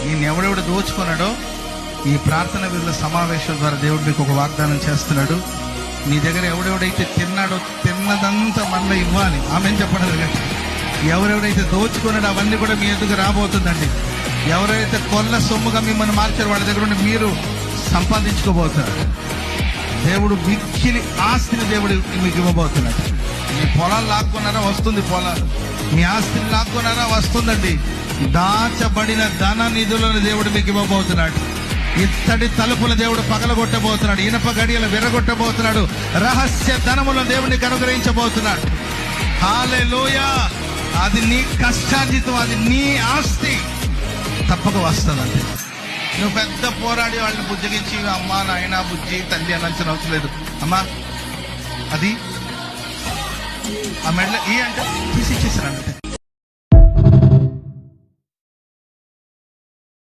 ఈయన ఎవడెవడు దోచుకున్నాడో ఈ ప్రార్థన వీరుల సమావేశం ద్వారా దేవుడు మీకు ఒక వాగ్దానం చేస్తున్నాడు. నీ దగ్గర ఎవడెవడైతే తిన్నాడో తిన్నదంతా మళ్ళీ ఇవ్వాలి. ఆమెను చెప్పడం లేదు. ఎవరెవడైతే దోచుకున్నాడో అవన్నీ కూడా మీ ఎదుగు రాబోతుందండి. ఎవరైతే కొల్ల సొమ్ముగా మిమ్మల్ని మార్చారో వాళ్ళ దగ్గర నుండి మీరు సంపాదించుకోబోతున్నారు. దేవుడు మిక్కిలి ఆస్తిని దేవుడు మీకు ఇవ్వబోతున్నాడు. మీ పొలాలు లాక్కున్నారా, వస్తుంది. పొలాలు మీ ఆస్తిని లాక్కున్నారా, వస్తుందండి. దాచబడిన ధన నిధులను దేవుడు మీకు ఇవ్వబోతున్నాడు. ఇత్తడి తలుపుల దేవుడు పగలగొట్టబోతున్నాడు. ఇనప గడియలు విరగొట్టబోతున్నాడు. రహస్య ధనములను దేవుడికి అనుగ్రహించబోతున్నాడు. హల్లెలూయా. అది నీ కష్టార్జితం, అది నీ ఆస్తి. తప్పక వస్తుందండి. నువ్వు పెద్ద పోరాడి వాళ్ళని బుజ్జగించి అమ్మా నాయన బుజ్జి తల్లి అనాల్సిన అవసరం లేదు. అమ్మా అది ఆ మెడలో ఈ అంటే తీసి ఇచ్చేసారంటే